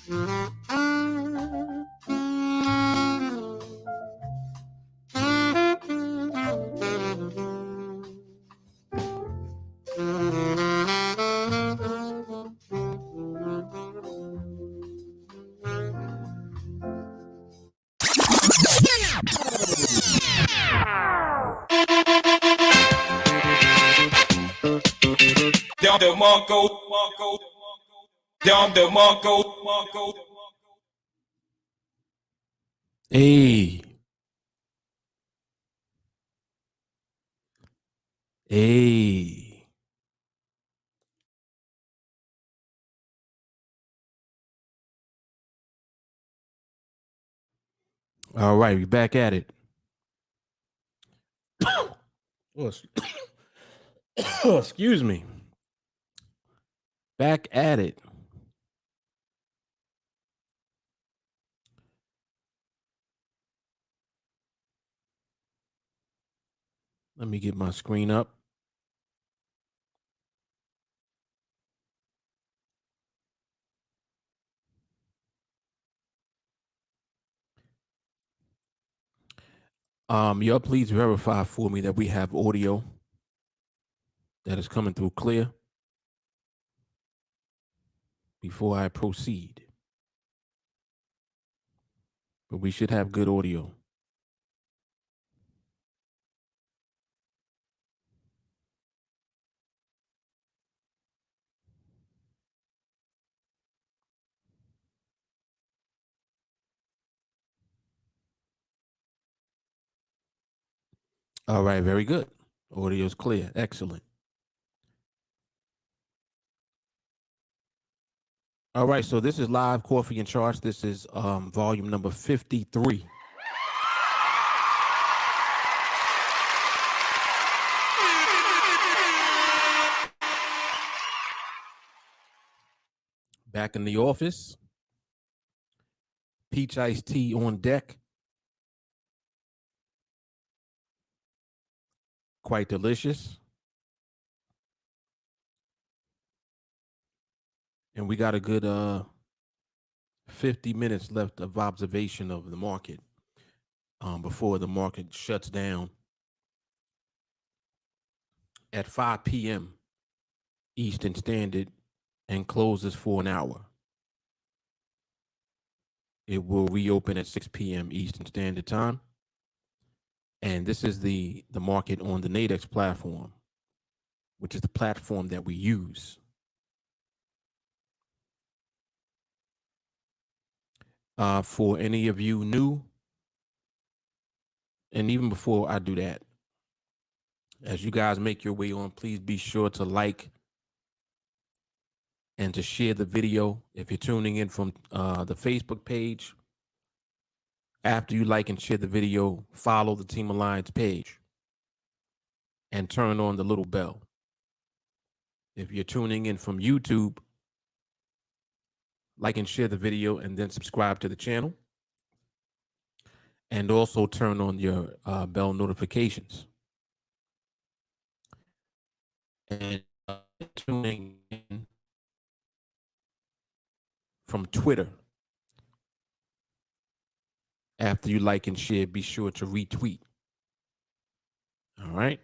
Down the Mongo, down the Mongo. Hey. Hey. All right, we back at it. Oh, excuse me. Back at it. Let me get my screen up. Y'all please verify for me that we have audio that is coming through clear before I proceed. But we should have good audio. All right, very good. Audio is clear. Excellent. All right, so this is live Coffee and Charts. This is volume number 53. Back in the office. Peach iced tea on deck. Quite delicious. And we got a good 50 minutes left of observation of the market before the market shuts down at 5 p.m. Eastern Standard and closes for an hour. It will reopen at 6 p.m. Eastern Standard Time. And this is the market on the NADEX platform, which is the platform that we use. For any of you new, and even before I do that, as you guys make your way on, please be sure to like and to share the video. If you're tuning in from the Facebook page, after you like and share the video, follow the TeamAlliance page and turn on the little bell. If you're tuning in from YouTube, like and share the video and then subscribe to the channel. And also turn on your bell notifications. And tuning in from Twitter, after you like and share, be sure to retweet. All right.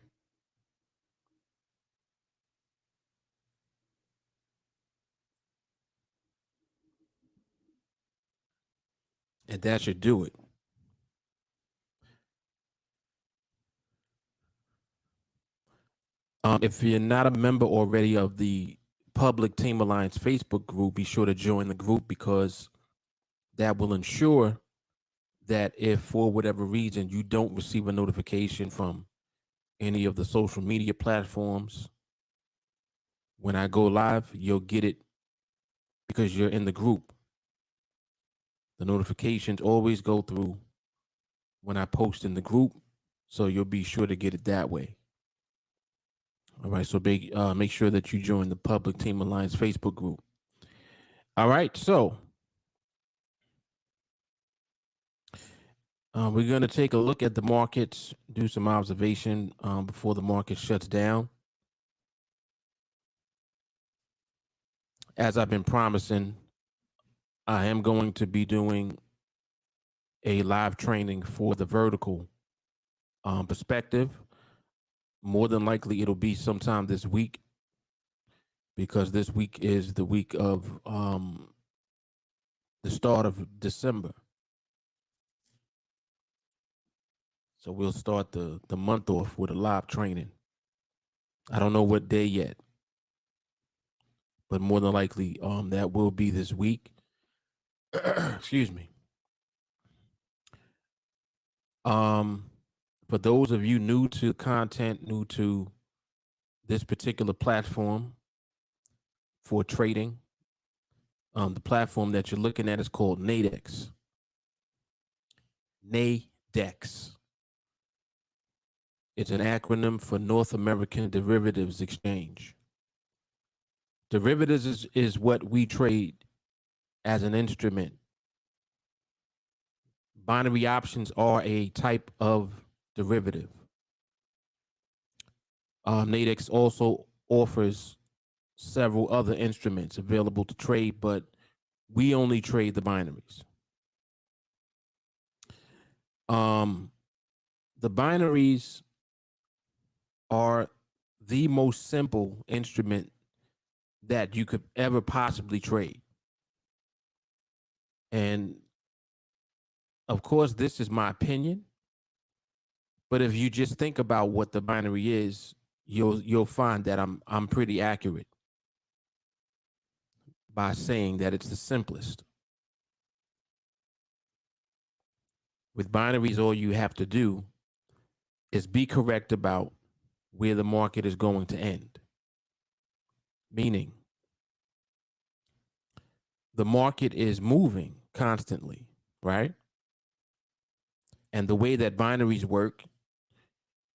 And that should do it. If you're not a member already of the public TeamAlliance Facebook group, be sure to join the group, because that will ensure that if for whatever reason you don't receive a notification from any of the social media platforms, when I go live, you'll get it because you're in the group. The notifications always go through when I post in the group, so you'll be sure to get it that way. All right, so make sure that you join the public TeamAlliance Facebook group. All right, so we're going to take a look at the markets, do some observation before the market shuts down. As I've been promising, I am going to be doing a live training for the vertical perspective. More than likely, it'll be sometime this week, because this week is the week of the start of December. So we'll start the month off with a live training. I don't know what day yet, but more than likely that will be this week. Excuse me. For those of you new to content, new to this particular platform for trading, the platform that you're looking at is called NADEX. NADEX. It's an acronym for North American Derivatives Exchange. Derivatives is what we trade as an instrument. Binary options are a type of derivative. NADEX also offers several other instruments available to trade, but we only trade the binaries. The binaries are the most simple instrument that you could ever possibly trade. And of course, this is my opinion, but if you just think about what the binary is, you'll find that I'm pretty accurate by saying that it's the simplest. With binaries, all you have to do is be correct about where the market is going to end. Meaning, the market is moving constantly, right? And the way that binaries work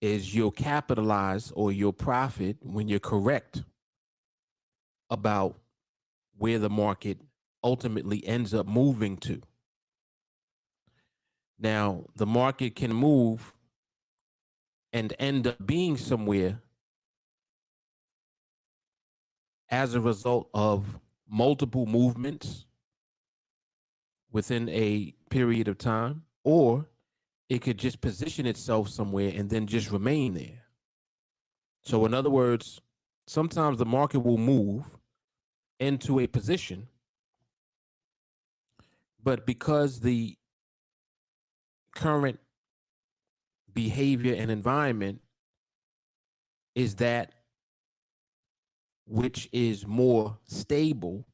is you'll capitalize or you'll profit when you're correct about where the market ultimately ends up moving to. Now, the market can move and end up being somewhere as a result of multiple movements within a period of time, or it could just position itself somewhere and then just remain there. So in other words, sometimes the market will move into a position, but because the current behavior and environment is that which is more stable,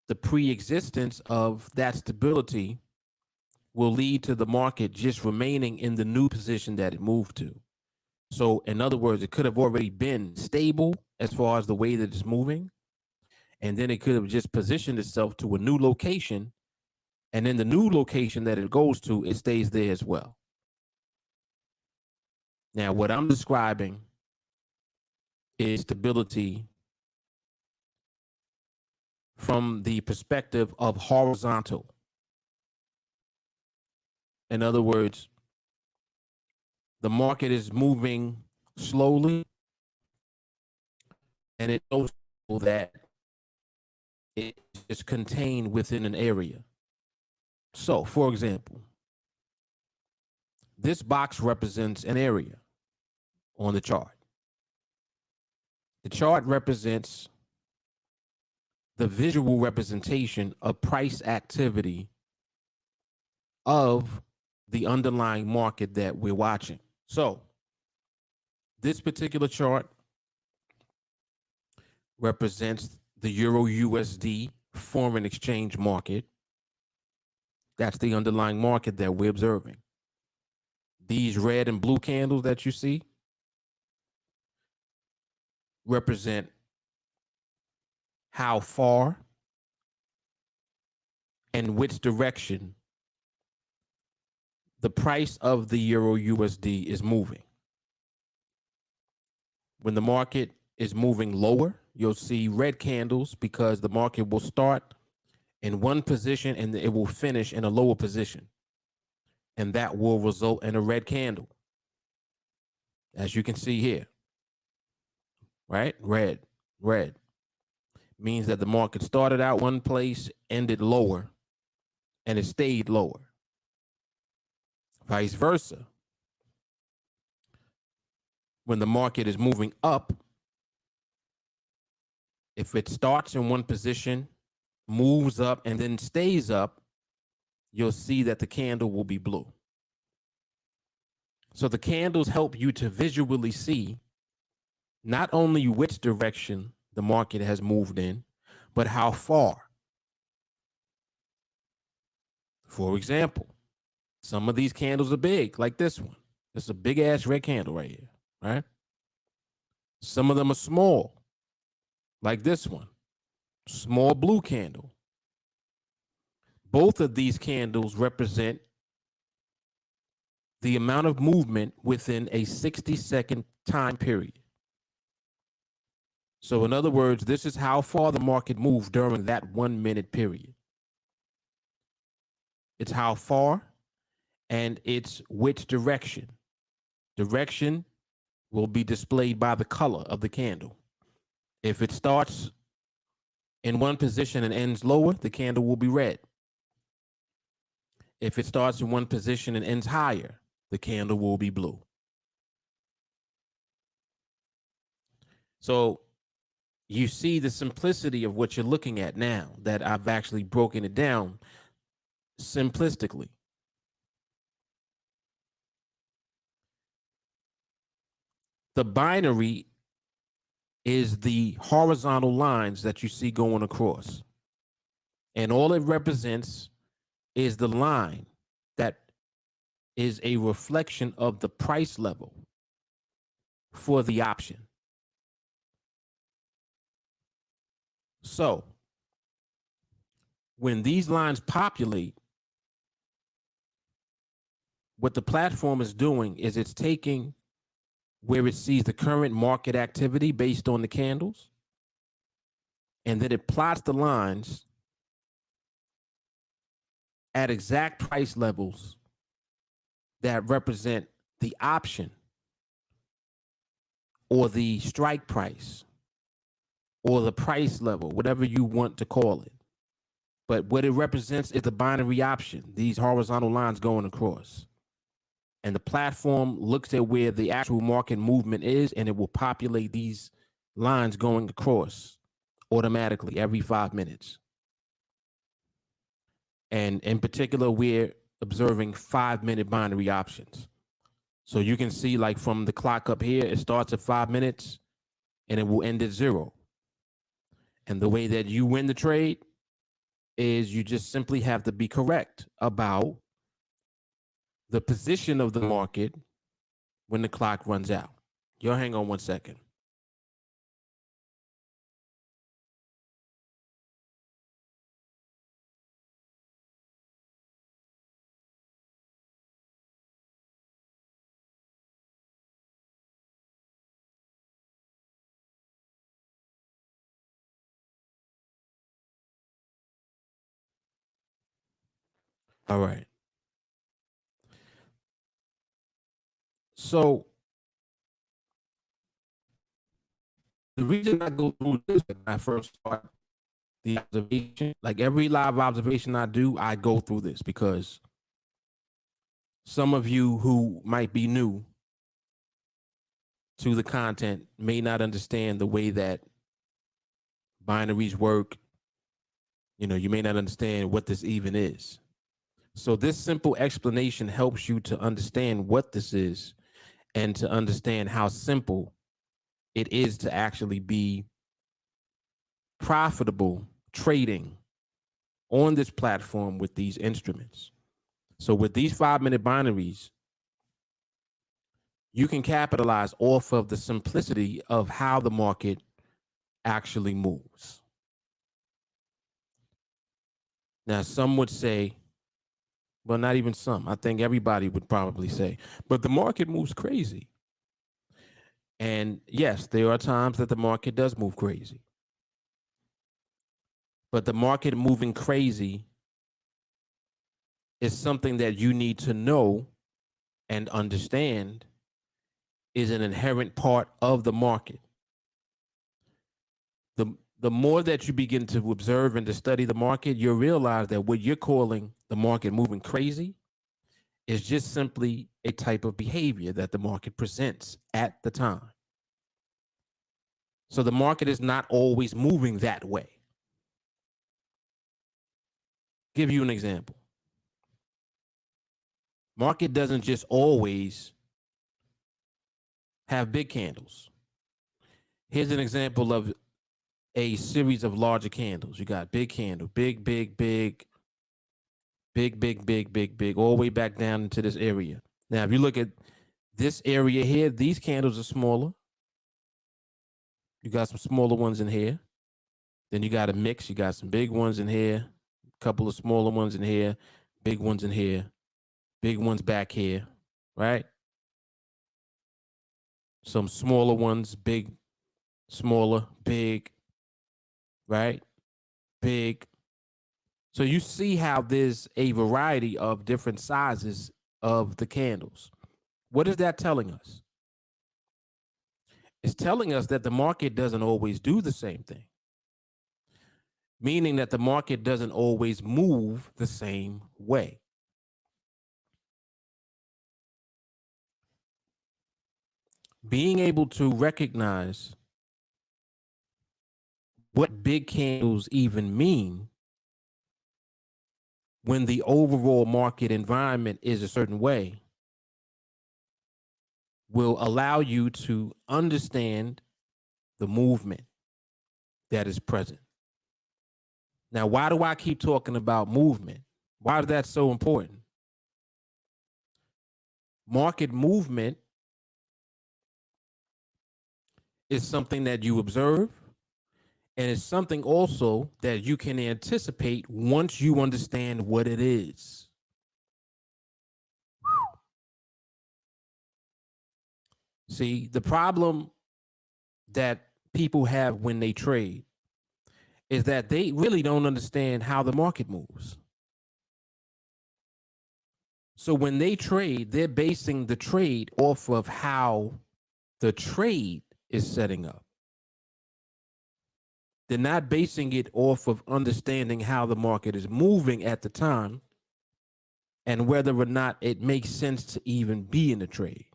the pre-existence of that stability will lead to the market just remaining in the new position that it moved to. So in other words, it could have already been stable as far as the way that it's moving, and then it could have just positioned itself to a new location, and then the new location that it goes to, it stays there as well. Now, what I'm describing is stability from the perspective of horizontal. In other words, the market is moving slowly, and it knows that it is contained within an area. So, for example, this box represents an area on the chart. The chart represents the visual representation of price activity of the underlying market that we're watching. So, this particular chart represents the Euro USD foreign exchange market. That's the underlying market that we're observing. These red and blue candles that you see represent how far and which direction the price of the Euro USD is moving. When the market is moving lower, you'll see red candles because the market will start in one position and it will finish in a lower position. And that will result in a red candle, as you can see here, right? Red, red. means that the market started out one place, ended lower, and it stayed lower. Vice versa. When the market is moving up, if it starts in one position, moves up, and then stays up, you'll see that the candle will be blue. So the candles help you to visually see not only which direction the market has moved in, but how far. For example, some of these candles are big, like this one. It's a big ass red candle right here, right? Some of them are small, like this one, small blue candle. Both of these candles represent the amount of movement within a 60-second time period. So in other words, this is how far the market moved during that 1 minute period. It's how far and it's which direction. Direction will be displayed by the color of the candle. If it starts in one position and ends lower, the candle will be red. If it starts in one position and ends higher, the candle will be blue. So you see the simplicity of what you're looking at now that I've actually broken it down simplistically. The binary is the horizontal lines that you see going across. And all it represents is the line that is a reflection of the price level for the option. So when these lines populate, what the platform is doing is it's taking where it sees the current market activity based on the candles, and then it plots the lines at exact price levels that represent the option or the strike price or the price level, whatever you want to call it. But what it represents is the binary option, these horizontal lines going across. And the platform looks at where the actual market movement is, and it will populate these lines going across automatically every 5 minutes. And in particular, we're observing 5-minute binary options. So you can see, like, from the clock up here, it starts at 5 minutes and it will end at 0. And the way that you win the trade is you just simply have to be correct about the position of the market when the clock runs out. Y'all hang on 1 second. All right. So the reason I go through this when I first start the observation, like every live observation I do, I go through this because some of you who might be new to the content may not understand the way that binaries work. You know, you may not understand what this even is. So this simple explanation helps you to understand what this is and to understand how simple it is to actually be profitable trading on this platform with these instruments. So with these 5-minute binaries, you can capitalize off of the simplicity of how the market actually moves. Now, some would say, well, not even some, I think everybody would probably say, but the market moves crazy. And yes, there are times that the market does move crazy. But the market moving crazy is something that you need to know and understand is an inherent part of the market. the more that you begin to observe and to study the market, you'll realize that what you're calling the market moving crazy is just simply a type of behavior that the market presents at the time. So the market is not always moving that way. Give you an example. Market doesn't just always have big candles. Here's an example of a series of larger candles. You got big candle, big, big, big, big, big, big, big, big, all the way back down into this area. Now, if you look at this area here, these candles are smaller. You got some smaller ones in here. Then you got a mix. You got some big ones in here, a couple of smaller ones in here, big ones in here, big ones back here, right? Some smaller ones, big, smaller, big, right? Big. So you see how there's a variety of different sizes of the candles. What is that telling us? It's telling us that the market doesn't always do the same thing, meaning that the market doesn't always move the same way. Being able to recognize what big candles even mean when the overall market environment is a certain way will allow you to understand the movement that is present. Now, why do I keep talking about movement? Why is that so important? Market movement is something that you observe, and it's something also that you can anticipate once you understand what it is. See, the problem that people have when they trade is that they really don't understand how the market moves. So when they trade, they're basing the trade off of how the trade is setting up. They're not basing it off of understanding how the market is moving at the time and whether or not it makes sense to even be in a trade.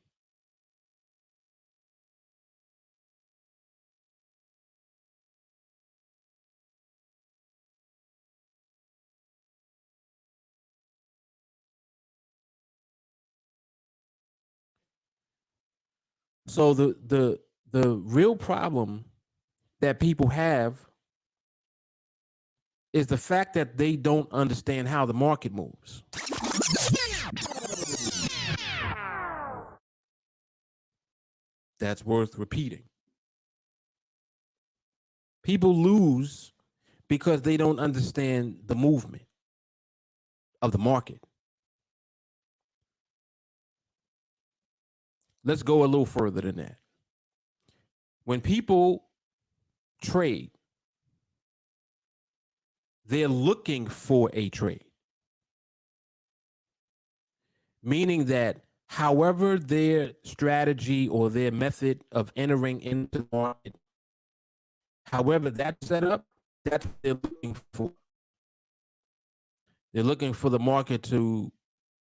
So the real problem that people have is the fact that they don't understand how the market moves. That's worth repeating. People lose because they don't understand the movement of the market. Let's go a little further than that. When people trade, they're looking for a trade, meaning that however their strategy or their method of entering into the market, however that's set up, that's what they're looking for. They're looking for the market to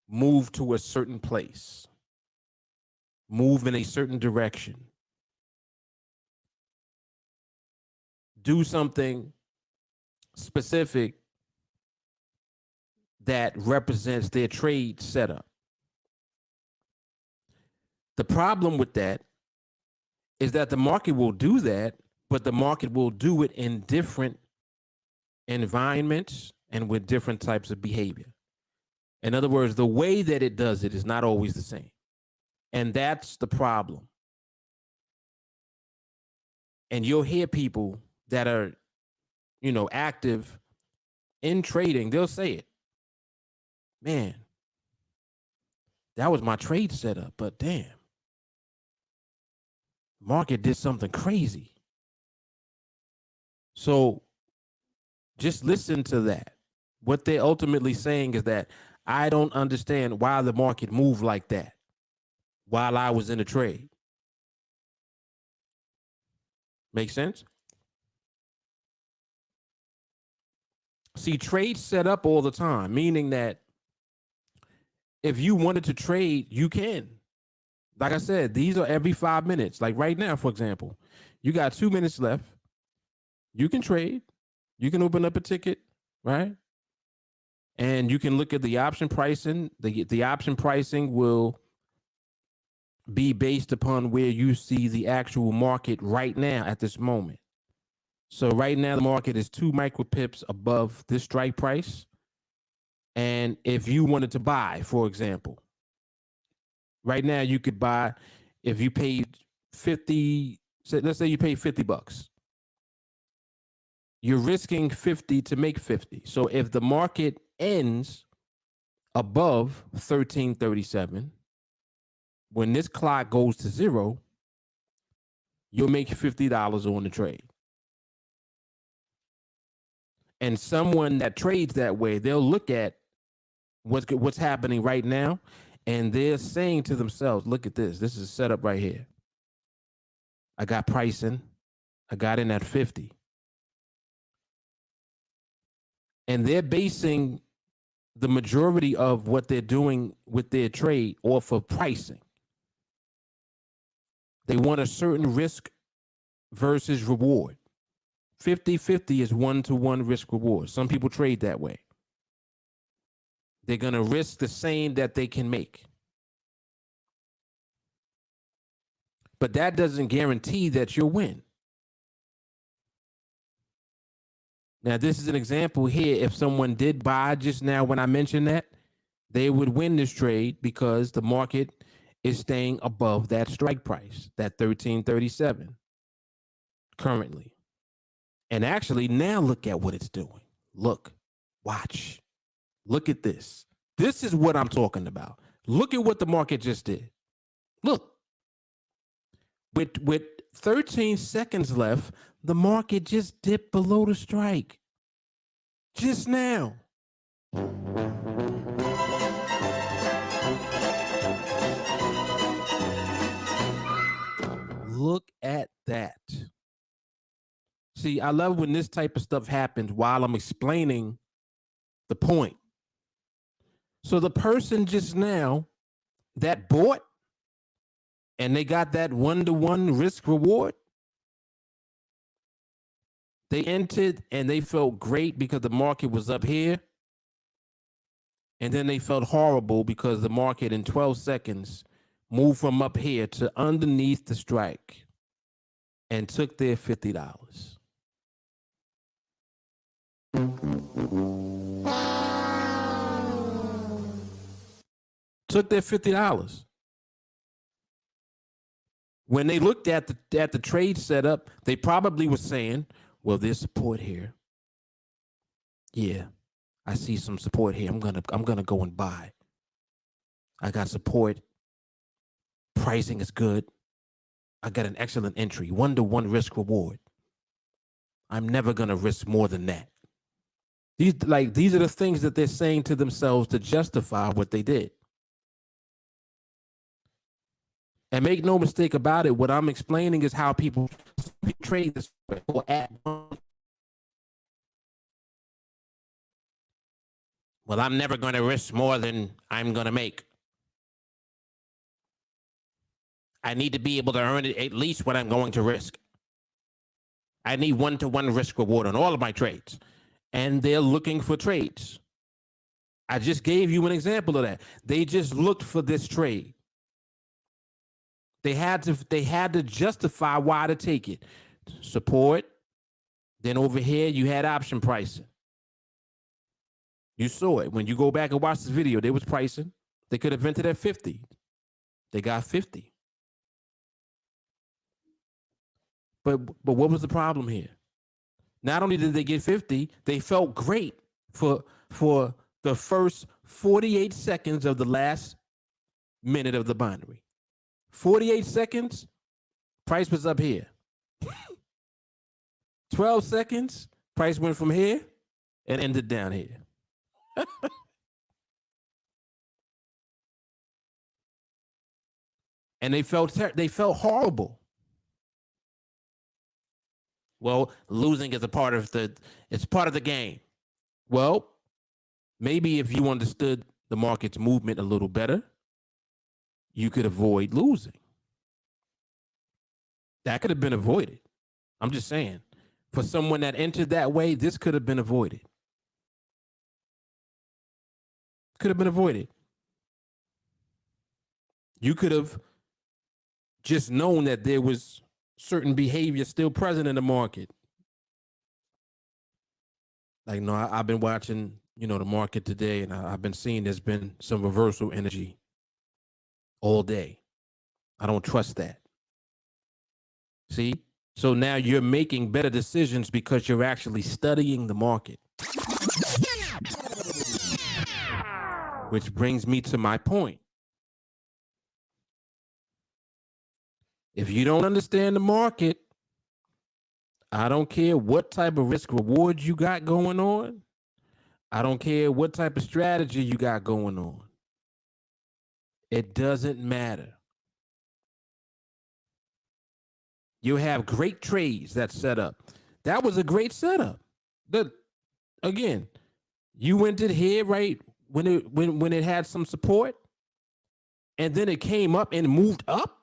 move to a certain place, move in a certain direction, do something specific that represents their trade setup. The problem with that is that the market will do that, but the market will do it in different environments and with different types of behavior. In other words, the way that it does it is not always the same. And that's the problem. And you'll hear people that are, active in trading, they'll say it. Man, that was my trade setup, but damn, market did something crazy. So just listen to that. What they're ultimately saying is that I don't understand why the market moved like that while I was in a trade. Make sense? See, trades set up all the time, meaning that if you wanted to trade, you can. Like I said, these are every 5 minutes. Like right now, for example, you got 2 minutes left. You can trade. You can open up a ticket, right? And you can look at the option pricing. The option pricing will be based upon where you see the actual market right now at this moment. So right now the market is 2 micropips above this strike price. And if you wanted to buy, for example, right now you could buy if you paid 50, let's say you paid $50. You're risking 50 to make 50. So if the market ends above 1337, when this clock goes to 0, you'll make $50 on the trade. And someone that trades that way, they'll look at what's happening right now, and they're saying to themselves, look at this. This is set up right here. I got pricing. I got in at 50. And they're basing the majority of what they're doing with their trade off of pricing. They want a certain risk versus reward. 50-50 is 1-to-1 risk reward. Some people trade that way. They're going to risk the same that they can make. But that doesn't guarantee that you'll win. Now, this is an example here. If someone did buy just now when I mentioned that, they would win this trade because the market is staying above that strike price, that 1337 currently. And actually, now look at what it's doing. Look, watch. Look at this. This is what I'm talking about. Look at what the market just did. Look. With 13 seconds left, the market just dipped below the strike. Just now. Look at that. See, I love when this type of stuff happens while I'm explaining the point. So the person just now that bought and they got that 1-to-1 risk reward, they entered and they felt great because the market was up here. And then they felt horrible because the market in 12 seconds moved from up here to underneath the strike and took their $50. Took their $50. When they looked at the trade setup, they probably were saying, well, there's support here. Yeah, I see some support here. I'm gonna go and buy. I got support. Pricing is good. I got an excellent entry. 1-to-1 risk reward. I'm never gonna risk more than that. These are the things that they're saying to themselves to justify what they did. And make no mistake about it, what I'm explaining is how people trade this way. Well, I'm never going to risk more than I'm going to make. I need to be able to earn it at least what I'm going to risk. I need 1-to-1 risk reward on all of my trades. And they're looking for trades. I just gave you an example of that. They just looked for this trade. They had to justify why to take it. Support. Then over here, you had option pricing. You saw it. When you go back and watch this video, they was pricing. They could have entered at 50. They got 50. But what was the problem here? Not only did they get 50, they felt great for the first 48 seconds of the last minute of the binary. 48 seconds, price was up here. 12 seconds, price went from here and ended down here. And they felt horrible. Well, losing is it's part of the game. Well, maybe if you understood the market's movement a little better, you could avoid losing. That could have been avoided. I'm just saying, for someone that entered that way, this could have been avoided. Could have been avoided. You could have just known that there was certain behavior still present in the market. Like, no, I've been watching, the market today, and I've been seeing there's been some reversal energy all day. I don't trust that. See? So now you're making better decisions because you're actually studying the market. Which brings me to my point. If you don't understand the market, I don't care what type of risk reward you got going on. I don't care what type of strategy you got going on. It doesn't matter. You have great trades that set up. That was a great setup. Again, you entered here right when it had some support, and then it came up and moved up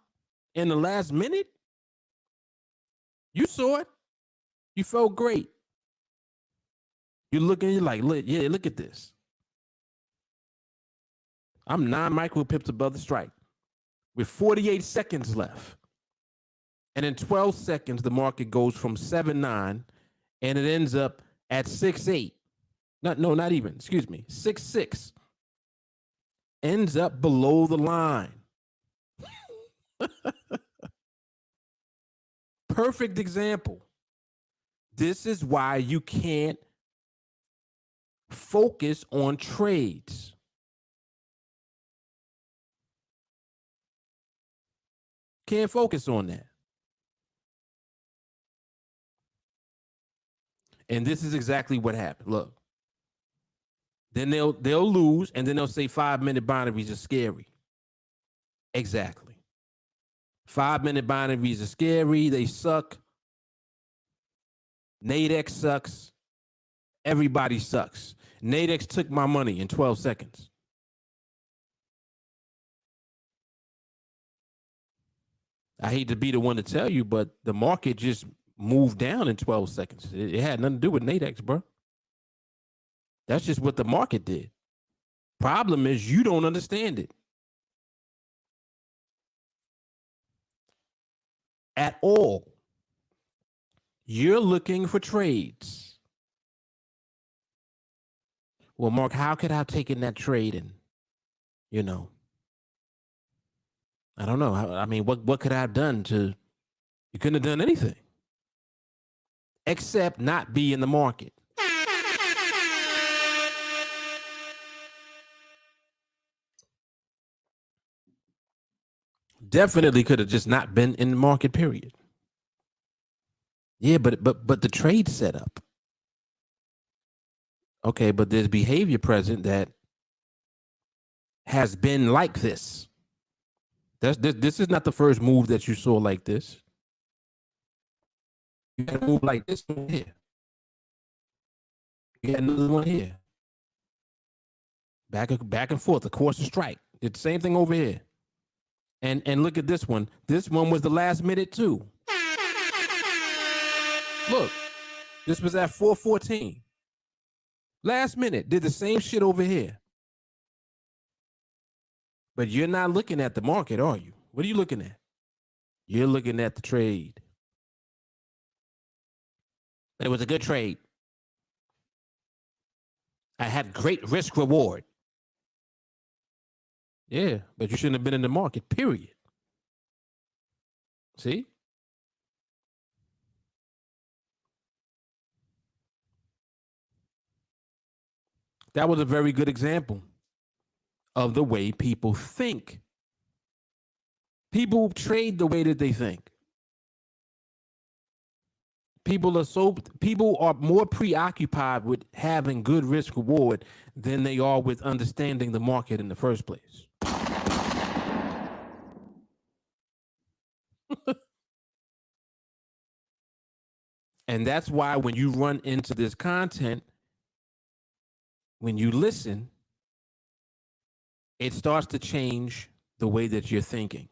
in the last minute. You saw it. You felt great. You're looking, you're like, look at this. I'm 9 micro pips above the strike with 48 seconds left. And in 12 seconds, the market goes from 7.9 and it ends up at 6.8. Not even, excuse me, 6.6. Ends up below the line. Perfect example. This is why you can't focus on trades. Can't focus on that. And this is exactly what happened. Look. Then they'll lose, and then they'll say 5-minute binaries are scary. Exactly. 5-minute binaries are scary. They suck. NADEX sucks. Everybody sucks. NADEX took my money in 12 seconds. I hate to be the one to tell you, but the market just moved down in 12 seconds. It had nothing to do with NADEX, bro. That's just what the market did. Problem is you don't understand it at all. You're looking for trades. Well, Mark, how could I have taken that trade and, I don't know. I mean, what could I have done to, you couldn't have done anything except not be in the market. Definitely could have just not been in the market, period. Yeah, but the trade setup. Okay, but there's behavior present that has been like this. This is not the first move that you saw like this. You had a move like this one here. You had another one here. Back and forth, a course of strike. Did the same thing over here. And look at this one. This one was the last minute too. Look, this was at 4:14. Last minute, did the same shit over here. But you're not looking at the market, are you? What are you looking at? You're looking at the trade. It was a good trade. I had great risk reward. Yeah, but you shouldn't have been in the market, period. See? That was a very good example of the way people think. People trade the way that they think. People are more preoccupied with having good risk reward than they are with understanding the market in the first place. And that's why when you run into this content, when you listen, it starts to change the way that you're thinking.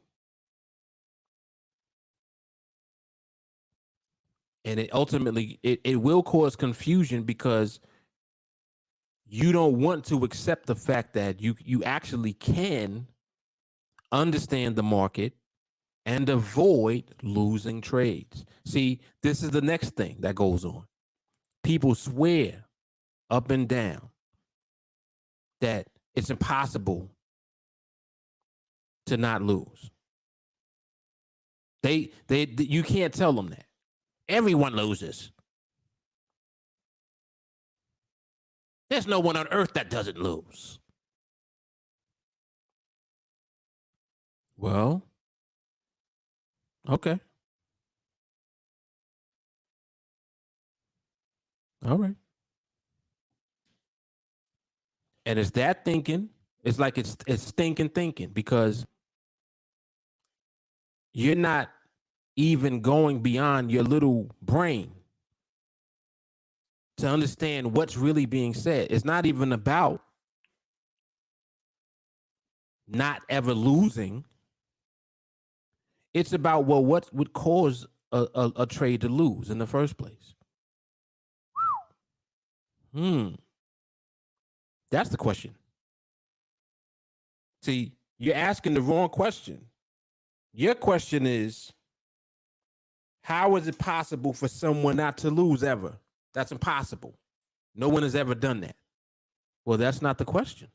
And it ultimately, it will cause confusion because you don't want to accept the fact that you actually can understand the market and avoid losing trades. See, this is the next thing that goes on. People swear up and down that it's impossible to not lose. You can't tell them that. Everyone loses. There's no one on earth that doesn't lose. Well, okay. All right. And it's that thinking. It's like it's stinking thinking because you're not even going beyond your little brain to understand what's really being said. It's not even about not ever losing. It's about, well, what would cause a trade to lose in the first place? That's the question. See, you're asking the wrong question. Your question is, how is it possible for someone not to lose ever? That's impossible. No one has ever done that. Well, that's not the question.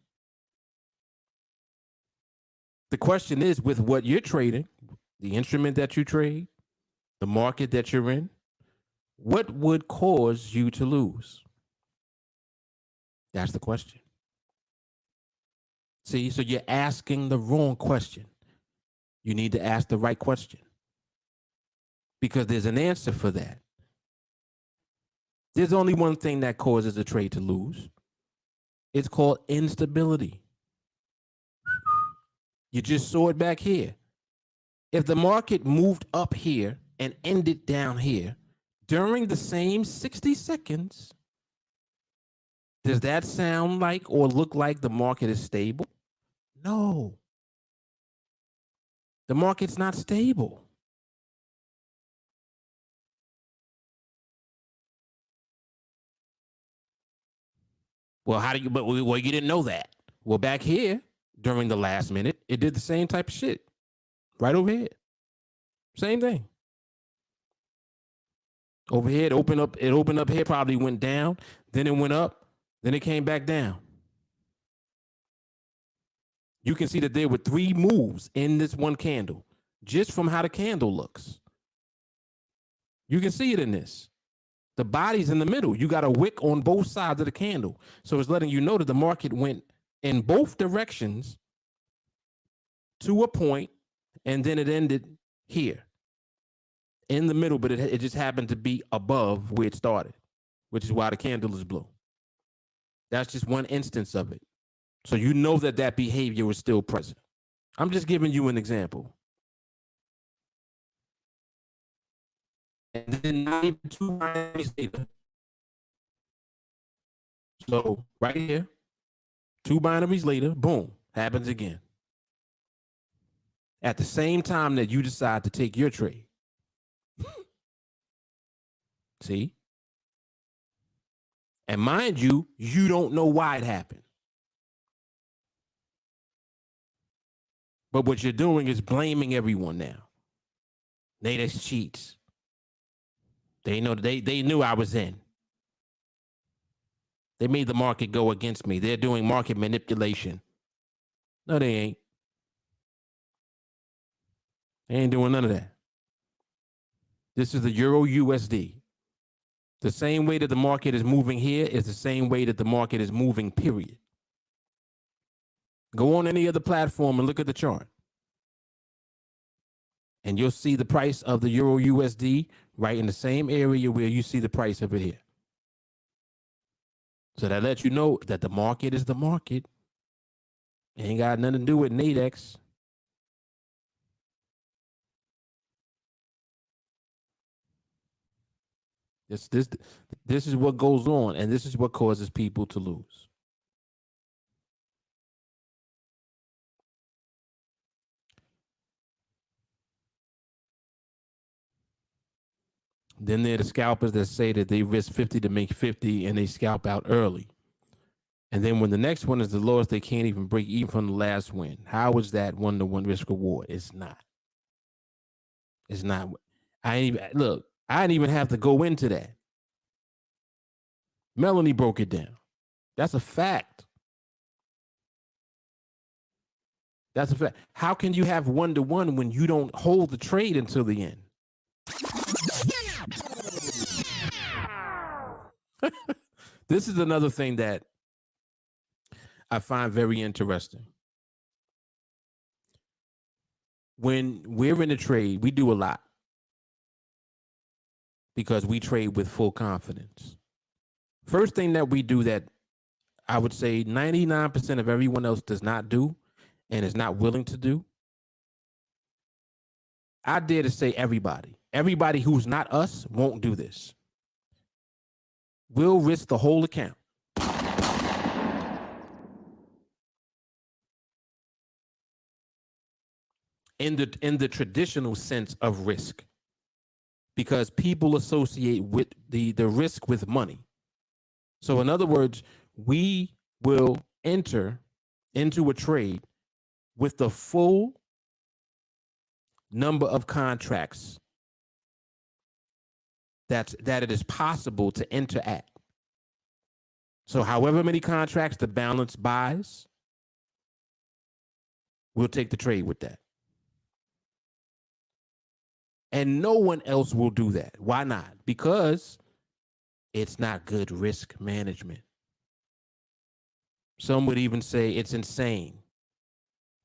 The question is, with what you're trading, the instrument that you trade, the market that you're in, what would cause you to lose? That's the question. See, so you're asking the wrong question. You need to ask the right question because there's an answer for that. There's only one thing that causes a trade to lose. It's called instability. You just saw it back here. If the market moved up here and ended down here during the same 60 seconds, does that sound like or look like the market is stable? No. The market's not stable. Well, how do you, but well, you didn't know that. Well, back here during the last minute, it did the same type of shit. Right over here. Same thing. Over here, it opened up here, probably went down, then it went up, then it came back down. You can see that there were 3 moves in this one candle, just from how the candle looks. You can see it in this. The body's in the middle. You got a wick on both sides of the candle. So it's letting you know that the market went in both directions to a point, and then it ended here in the middle, but it just happened to be above where it started, which is why the candle is blue. That's just one instance of it. So you know that that behavior is still present. I'm just giving you an example. And then not even 2 binaries later. So right here, 2 binaries later, boom, happens again. At the same time that you decide to take your trade. See? And mind you, you don't know why it happened. But what you're doing is blaming everyone now. NADEX cheats. They know they knew I was in. They made the market go against me. They're doing market manipulation. No, they ain't. They ain't doing none of that. This is the Euro USD. The same way that the market is moving here is the same way that the market is moving, period. Go on any other platform and look at the chart. And you'll see the price of the Euro USD right in the same area where you see the price of it here. So that lets you know that the market is the market. It ain't got nothing to do with NADEX. This is what goes on, and this is what causes people to lose. Then there are the scalpers that say that they risk 50 to make 50 and they scalp out early. And then when the next one is the lowest, they can't even break even from the last win. How is that 1-to-1 risk reward? It's not. It's not. I didn't even have to go into that. Melanie broke it down. That's a fact. That's a fact. How can you have 1-to-1 when you don't hold the trade until the end? This is another thing that I find very interesting. When we're in a trade, we do a lot because we trade with full confidence. First thing that we do that I would say 99% of everyone else does not do and is not willing to do, I dare to say everybody who's not us won't do this. We'll risk the whole account. In the traditional sense of risk, because people associate with the risk with money. So in other words, we will enter into a trade with the full number of contracts that it is possible to enter at. So however many contracts the balance buys, we'll take the trade with that. And no one else will do that. Why not? Because it's not good risk management. Some would even say it's insane.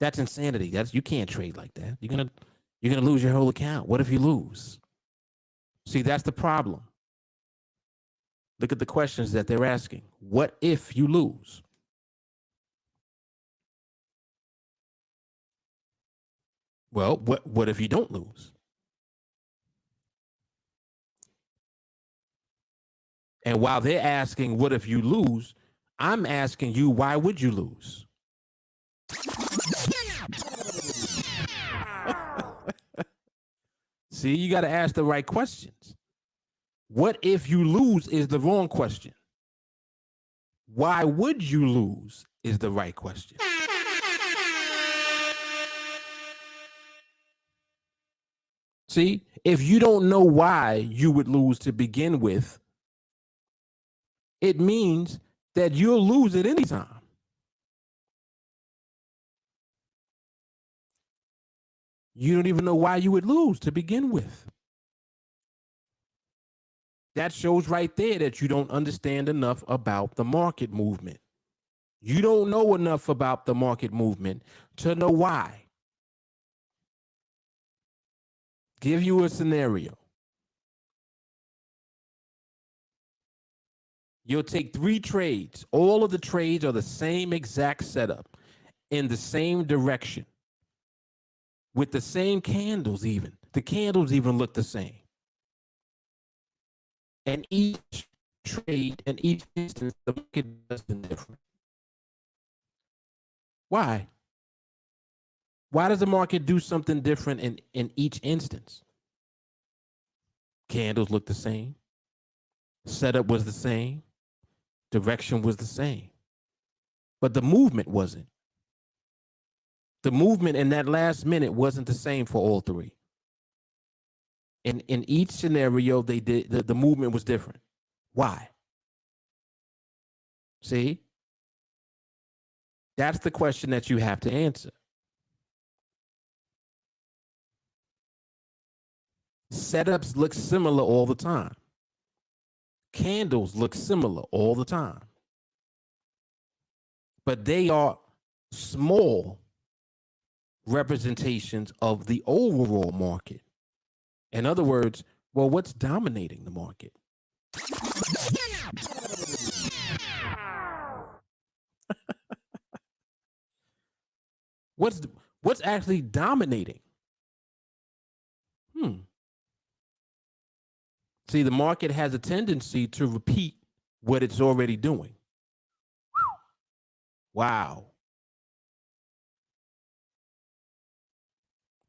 That's insanity. You can't trade like that. You're gonna lose your whole account. What if you lose? See, that's the problem. Look at the questions that they're asking. What if you lose? Well, what if you don't lose? And while they're asking, what if you lose? I'm asking you, why would you lose? See, you got to ask the right questions. What if you lose is the wrong question. Why would you lose is the right question. See, if you don't know why you would lose to begin with, it means that you'll lose at any time. You don't even know why you would lose to begin with. That shows right there that you don't understand enough about the market movement. You don't know enough about the market movement to know why. Give you a scenario. You'll take 3 trades. All of the trades are the same exact setup in the same direction with the same candles even. The candles even look the same. And each trade and each instance, the market does something different. Why? Why does the market do something different in each instance? Candles look the same. Setup was the same. Direction was the same. But the movement wasn't. The movement in that last minute wasn't the same for all 3. And in each scenario, they did the movement was different. Why? See? That's the question that you have to answer. Setups look similar all the time. Candles look similar all the time. But they are small representations of the overall market. In other words, well, what's dominating the market? What's actually dominating? See, the market has a tendency to repeat what it's already doing. Wow.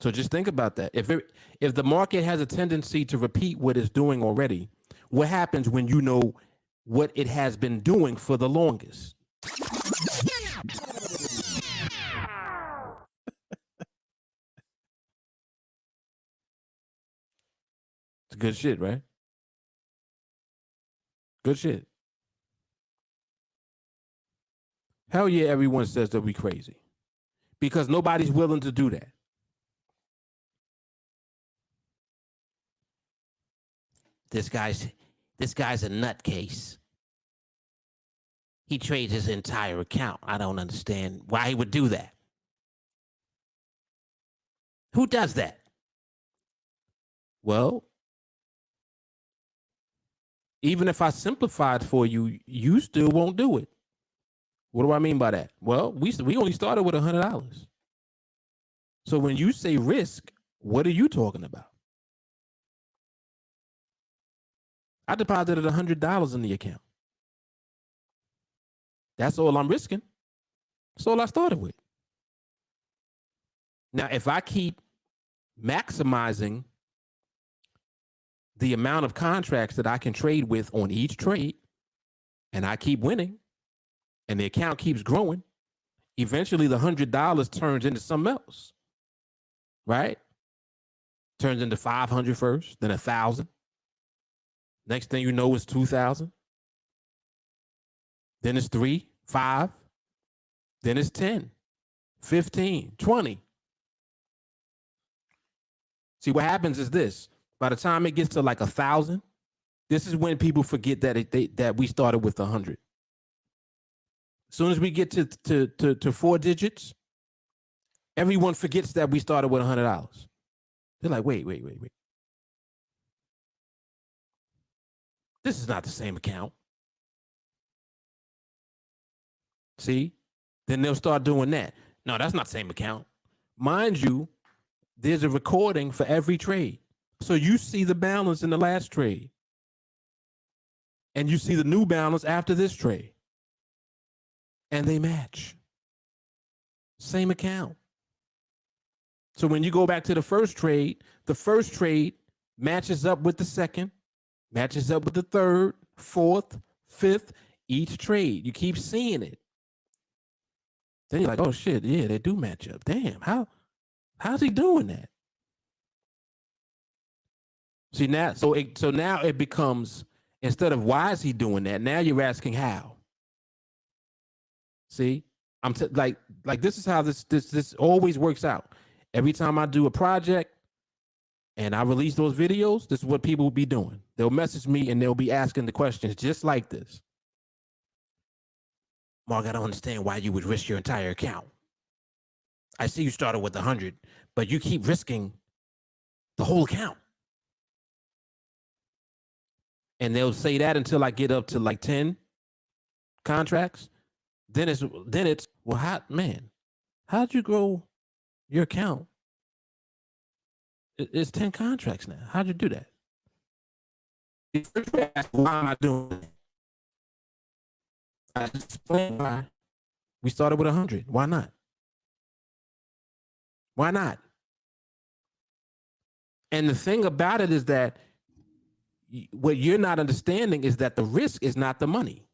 So just think about that. If the market has a tendency to repeat what it's doing already, what happens when you know what it has been doing for the longest? It's good shit, right? Good shit. Hell yeah, everyone says that we crazy because nobody's willing to do that. This guy's a nutcase. He trades his entire account. I don't understand why he would do that. Who does that? Well, even if I simplified for you, you still won't do it. What do I mean by that? Well, we only started with $100. So when you say risk, what are you talking about? I deposited $100 in the account. That's all I'm risking. That's all I started with. Now, if I keep maximizing the amount of contracts that I can trade with on each trade, and I keep winning, and the account keeps growing, eventually the $100 turns into something else, right? Turns into 500 first, then 1,000. Next thing you know, it's 2,000. Then it's 3, 5. Then it's 10, 15, 20. See, what happens is this. By the time it gets to like 1,000, this is when people forget that we started with 100. As soon as we get to 4 digits, everyone forgets that we started with $100. They're like, wait. This is not the same account. See? Then they'll start doing that. No, that's not the same account. Mind you, there's a recording for every trade. So you see the balance in the last trade. And you see the new balance after this trade. And they match. Same account. So when you go back to the first trade matches up with the second, matches up with the third, fourth, fifth, each trade. You keep seeing it. Then you're like, oh shit, yeah, they do match up. Damn, how's he doing that? See now, so now it becomes, instead of why is he doing that, now you're asking how. See, like this is how this always works out. Every time I do a project and I release those videos, this is what people will be doing. They'll message me and they'll be asking the questions just like this. Mark, I don't understand why you would risk your entire account. I see you started with 100, but you keep risking the whole account. And they'll say that until I get up to like 10 contracts. Then it's well, how'd you grow your account? It's 10 contracts now. How'd you do that? Why am I doing it? I just explained why we started with 100. Why not? Why not? And the thing about it is that what you're not understanding is that the risk is not the money.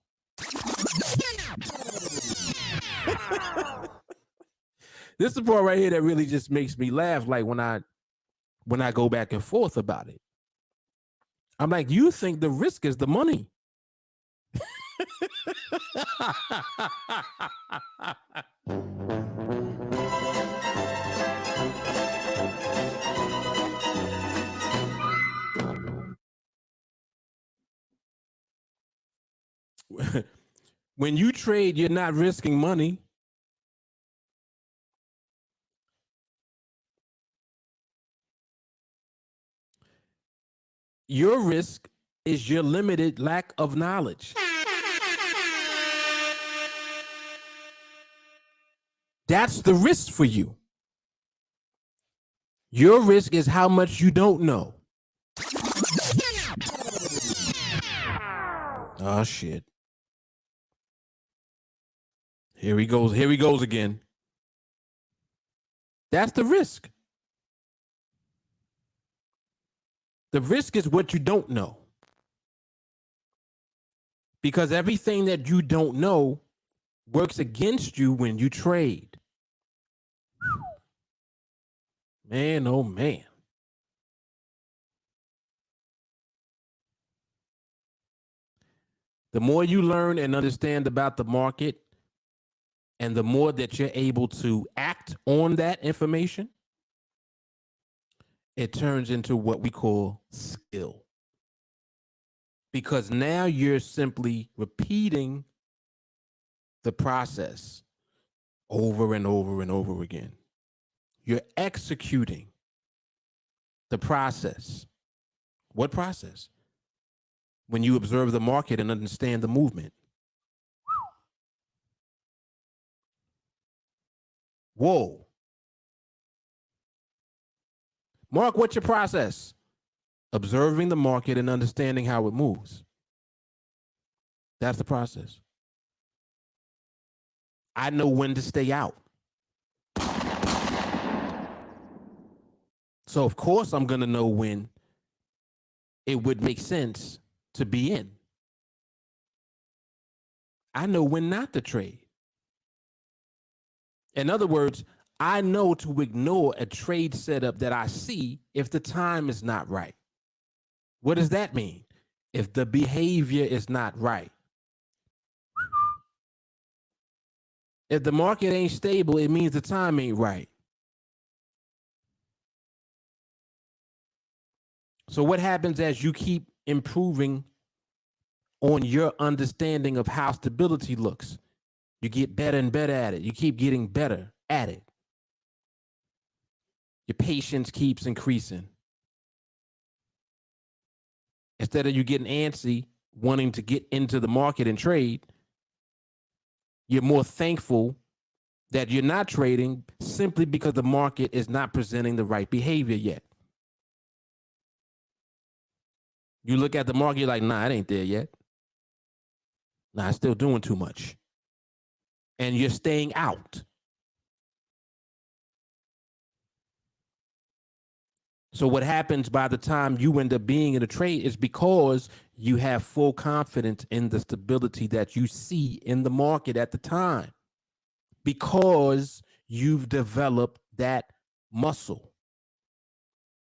This is the part right here that really just makes me laugh. Like when I go back and forth about it, I'm like, you think the risk is the money. When you trade, you're not risking money. Your risk is your limited lack of knowledge. That's the risk for you. Your risk is how much you don't know. Oh shit. Here he goes again. That's the risk. The risk is what you don't know. Because everything that you don't know works against you when you trade. Man, oh man. The more you learn and understand about the market, and the more that you're able to act on that information, it turns into what we call skill. Because now you're simply repeating the process over and over and over again. You're executing the process. What process? When you observe the market and understand the movement. Whoa. Mark, what's your process? Observing the market and understanding how it moves. That's the process. I know when to stay out. So of course I'm going to know when it would make sense to be in. I know when not to trade. In other words, I know to ignore a trade setup that I see if the time is not right. What does that mean? If the behavior is not right. If the market ain't stable, it means the time ain't right. So what happens as you keep improving on your understanding of how stability looks? You get better and better at it. You keep getting better at it. Your patience keeps increasing. Instead of you getting antsy, wanting to get into the market and trade, you're more thankful that you're not trading simply because the market is not presenting the right behavior yet. You look at the market, you're like, nah, it ain't there yet. Nah, it's still doing too much. And you're staying out. So what happens by the time you end up being in a trade is because you have full confidence in the stability that you see in the market at the time, because you've developed that muscle,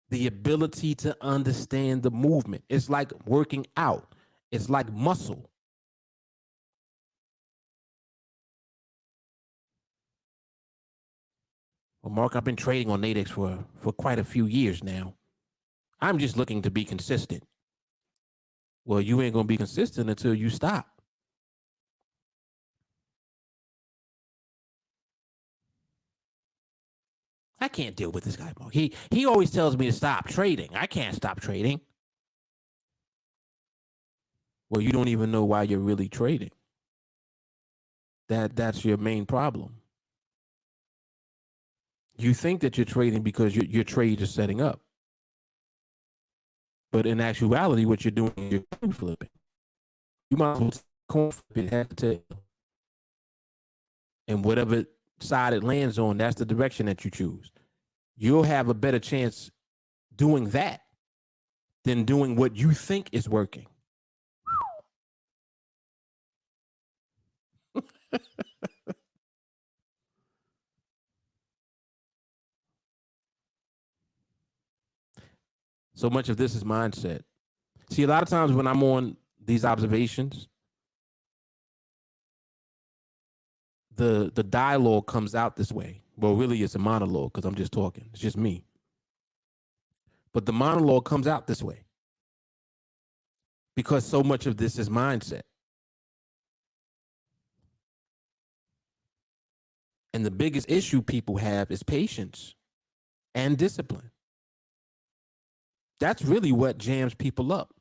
the ability to understand the movement. It's like working out. It's like muscle. Well, Mark, I've been trading on NADEX for quite a few years now. I'm just looking to be consistent. Well, you ain't going to be consistent until you stop. I can't deal with this guy, Mark. He always tells me to stop trading. I can't stop trading. Well, you don't even know why you're really trading. That's your main problem. You think that you're trading because your trade is setting up. But in actuality, what you're doing is you're coin flipping. You might as well coin flip it head to tail. And whatever side it lands on, that's the direction that you choose. You'll have a better chance doing that than doing what you think is working. So much of this is mindset. See, a lot of times when I'm on these observations, the dialogue comes out this way. Well, really, it's a monologue because I'm just talking. It's just me. But the monologue comes out this way because so much of this is mindset. And the biggest issue people have is patience and discipline. That's really what jams people up.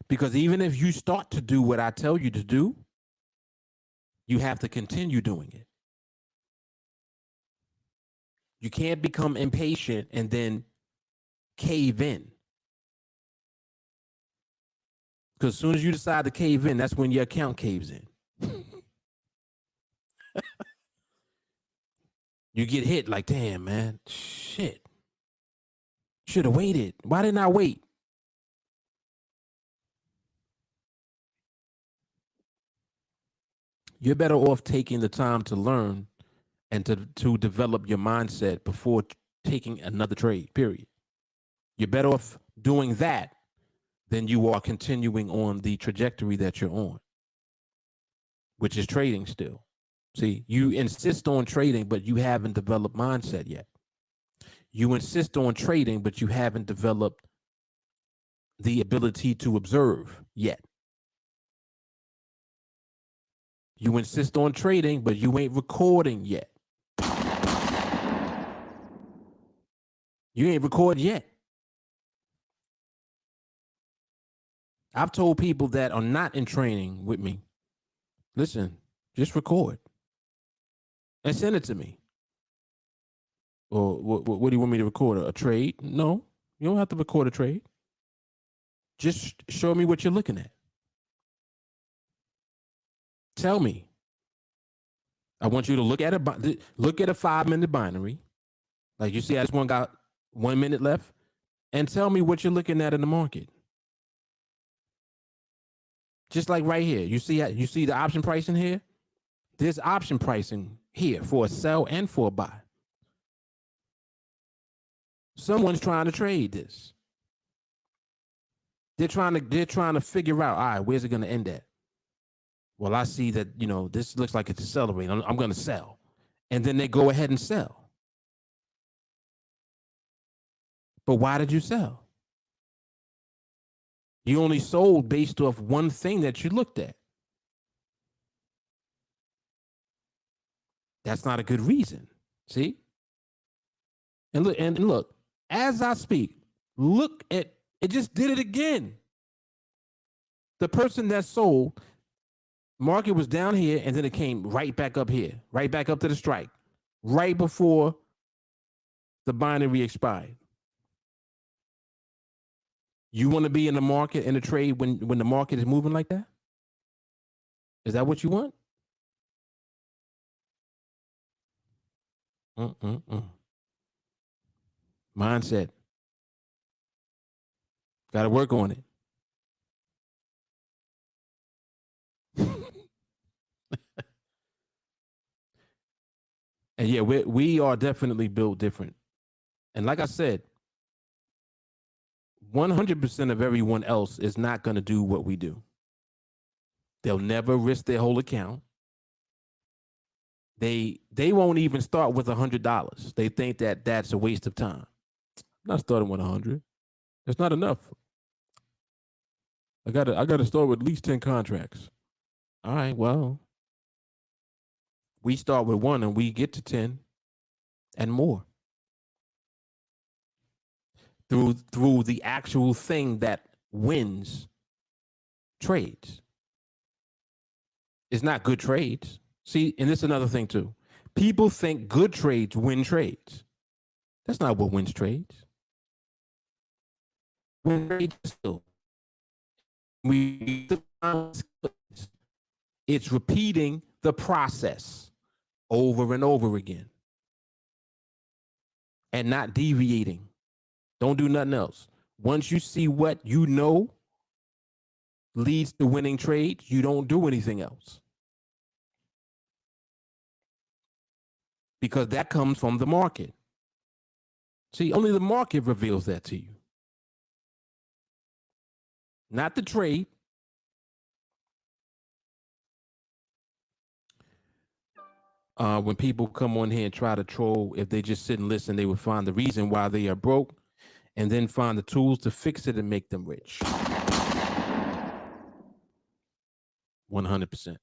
Because even if you start to do what I tell you to do, you have to continue doing it. You can't become impatient and then cave in. Because as soon as you decide to cave in, that's when your account caves in. You get hit like, damn, man, shit. Should have waited. Why didn't I wait? You're better off taking the time to learn and to develop your mindset before taking another trade, period. You're better off doing that than you are continuing on the trajectory that you're on, which is trading still. See, you insist on trading, but you haven't developed mindset yet. You insist on trading, but you haven't developed the ability to observe yet. You insist on trading, but you ain't recording yet. You ain't recording yet. I've told people that are not in training with me, listen, just record and send it to me. Or what do you want me to record? A trade? No, you don't have to record a trade. Just show me what you're looking at. Tell me. I want you to look at a 5-minute binary. Like you see, this one got 1 minute left, and tell me what you're looking at in the market. Just like right here, you see the option pricing here. There's option pricing here for a sell and for a buy. Someone's trying to trade this. They're trying to figure out, all right, where's it going to end at? Well, I see that, this looks like it's accelerating. I'm going to sell. And then they go ahead and sell. But why did you sell? You only sold based off one thing that you looked at. That's not a good reason. See? And look, as I speak, look at it, just did it again. The person that sold, market was down here, and then it came right back up here, right back up to the strike, right before the binary expired. You want to be in the market, in the trade, when the market is moving like that? Is that what you want? Mindset. Got to work on it. And yeah, we are definitely built different. And like I said, 100% of everyone else is not going to do what we do. They'll never risk their whole account. They won't even start with $100. They think that that's a waste of time. I'm not starting with 100. That's not enough. I gotta start with at least 10 contracts. All right, well, we start with 1 and we get to 10 and more through the actual thing that wins trades. It's not good trades. See, and this is another thing too. People think good trades win trades. That's not what wins trades. Win trades still. It's repeating the process over and over again and not deviating. Don't do nothing else. Once you see what you know leads to winning trades, you don't do anything else. Because that comes from the market. See, only the market reveals that to you. Not the trade. When people come on here and try to troll, if they just sit and listen, they would find the reason why they are broke and then find the tools to fix it and make them rich. 100%.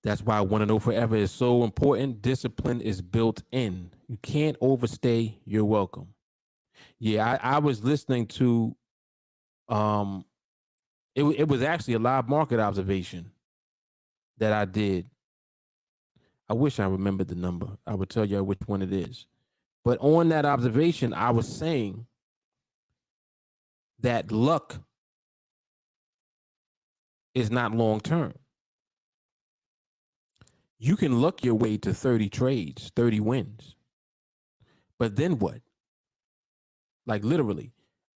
That's why I want to know forever is so important. Discipline is built in. You can't overstay your welcome. Yeah, I was listening to it was actually a live market observation that I did. I wish I remembered the number. I would tell you which one it is. But on that observation, I was saying that luck is not long term. You can luck your way to 30 trades, 30 wins. But then what? Like literally,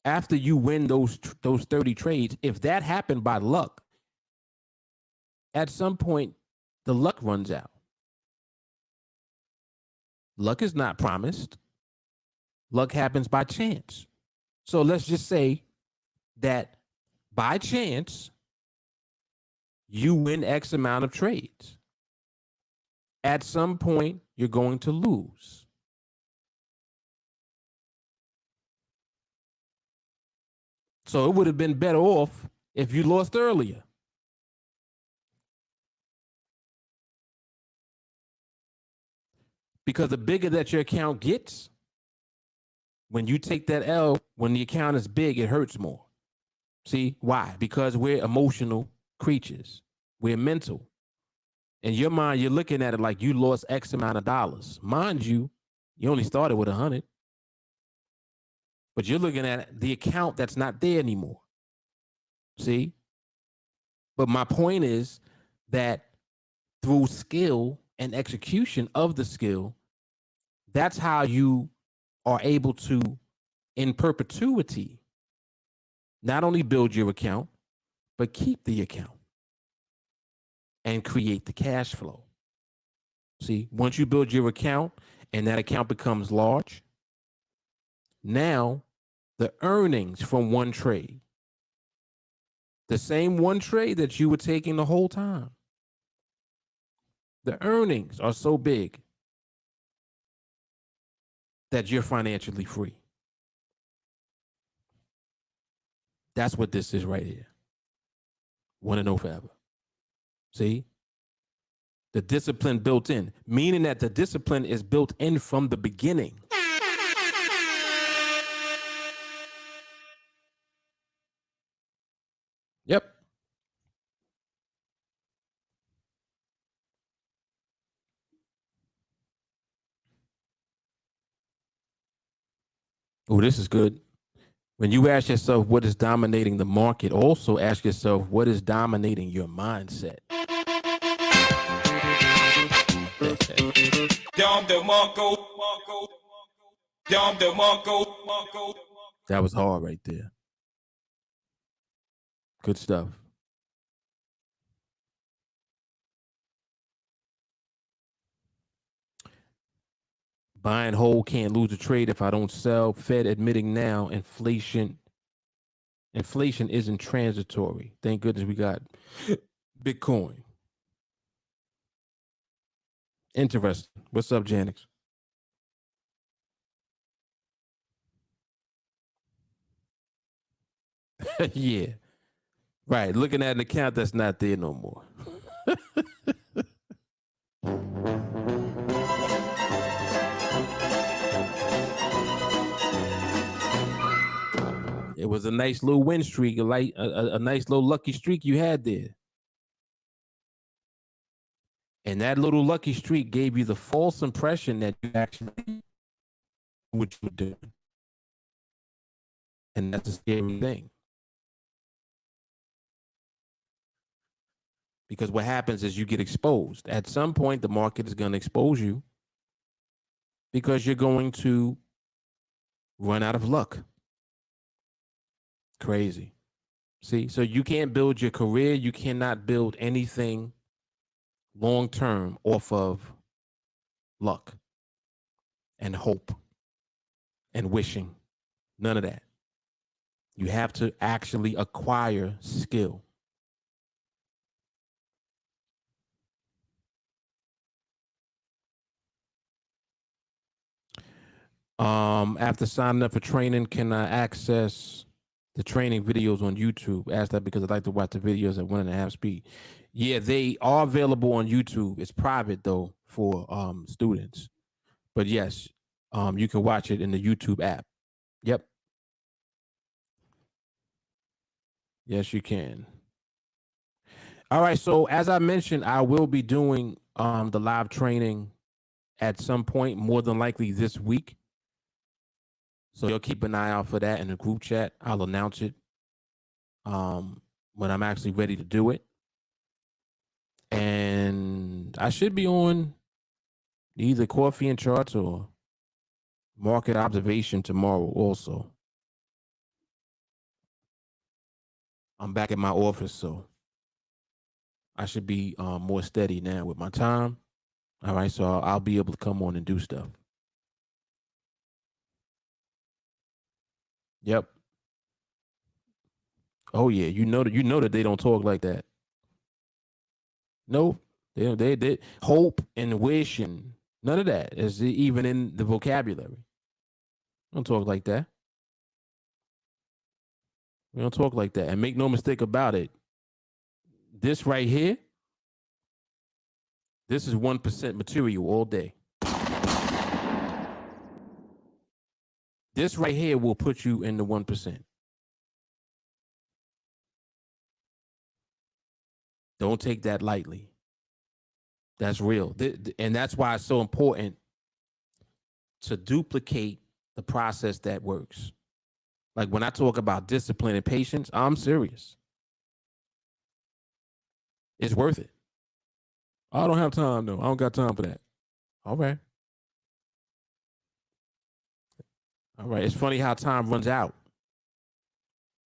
after you win those 30 trades, if that happened by luck, at some point the luck runs out. Luck is not promised. Luck happens by chance. So let's just say that by chance you win X amount of trades. At some point you're going to lose. So it would have been better off if you lost earlier. Because the bigger that your account gets, when you take that L, when the account is big, it hurts more. See, why? Because we're emotional creatures. We're mental. In your mind, you're looking at it like you lost X amount of dollars. Mind you, you only started with 100. But you're looking at the account that's not there anymore. See? But my point is that through skill and execution of the skill, that's how you are able to, in perpetuity, not only build your account, but keep the account and create the cash flow. See, once you build your account and that account becomes large, now the earnings from one trade, the same one trade that you were taking the whole time, the earnings are so big that you're financially free. That's what this is right here. Want to know forever. See? The discipline built in, meaning that the discipline is built in from the beginning. Yep. Oh, this is good. When you ask yourself what is dominating the market, also ask yourself what is dominating your mindset. That was hard right there. Good stuff. Buy and hold, can't lose a trade if I don't sell. Fed admitting now inflation isn't transitory. Thank goodness we got Bitcoin. Interesting. What's up, Janix? Yeah. Right. Looking at an account that's not there no more. It was a nice little win streak, a nice little lucky streak you had there. And that little lucky streak gave you the false impression that you actually knew what you were doing. And that's a scary thing. Because what happens is you get exposed. At some point, the market is going to expose you because you're going to run out of luck. Crazy. See, so you can't build your career. You cannot build anything long term off of luck and hope and wishing. None of that. You have to actually acquire skill. After signing up for training, can I access the training videos on YouTube? Ask that because I like to watch the videos at 1.5 speed. Yeah, they are available on YouTube. It's private though for students. But yes, you can watch it in the YouTube app. Yep. Yes, you can. All right. So as I mentioned, I will be doing the live training at some point, more than likely this week. So you'll keep an eye out for that in the group chat. I'll announce it when I'm actually ready to do it. And and I should be on either coffee and charts or market observation tomorrow also. I'm back at my office, so I should be more steady now with my time. All right, so I'll be able to come on and do stuff. Yep. Oh yeah, you know that they don't talk like that. Nope. They hope and wish and none of that is even in the vocabulary. Don't talk like that. We don't talk like that. And make no mistake about it. This right here, this is 1% material all day. This right here will put you in the 1%. Don't take that lightly. That's real. And that's why it's so important to duplicate the process that works. Like when I talk about discipline and patience, I'm serious. It's worth it. I don't have time though. I don't got time for that. All right. All right. It's funny how time runs out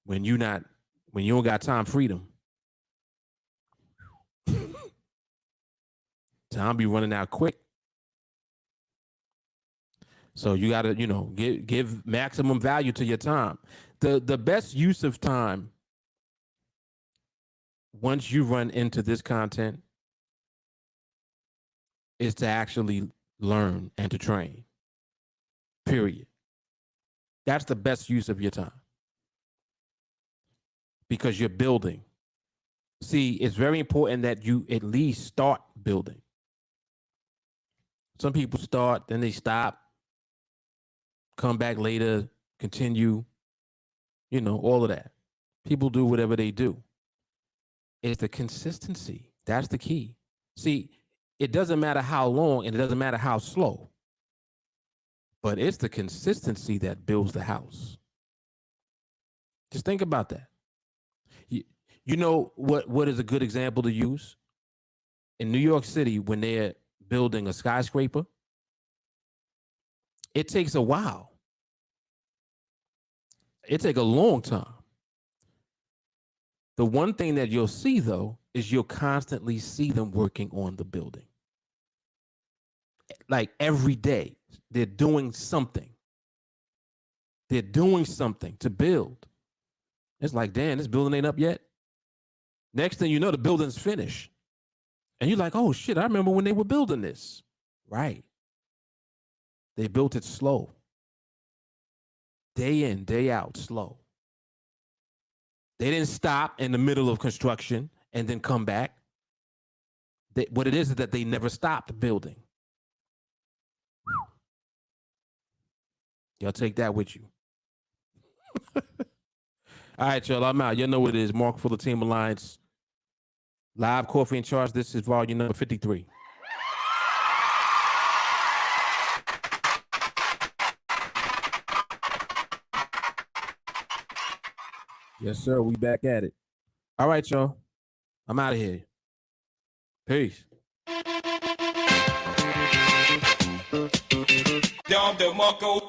when you don't got time freedom. Time be running out quick. So you got to, give maximum value to your time. The best use of time once you run into this content is to actually learn and to train. Period. That's the best use of your time. Because you're building. See, it's very important that you at least start building. Some people start, then they stop, come back later, continue, all of that. People do whatever they do. It's the consistency. That's the key. See, it doesn't matter how long and it doesn't matter how slow, but it's the consistency that builds the house. Just think about that. You know what is a good example to use? In New York City, when they're building a skyscraper, it takes a while. It takes a long time. The one thing that you'll see, though, is you'll constantly see them working on the building. Like every day, they're doing something. They're doing something to build. It's like, damn, this building ain't up yet. Next thing you know, the building's finished. And you're like, oh, shit, I remember when they were building this. Right. They built it slow. Day in, day out, slow. They didn't stop in the middle of construction and then come back. What it is that they never stopped building. Y'all take that with you. All right, y'all, I'm out. You know what it is. Mark for the TeamAlliance. Live Coffee and Charts. This is volume number 53. Yes, sir. We back at it. All right, y'all. I'm out of here. Peace. Dom de Marco.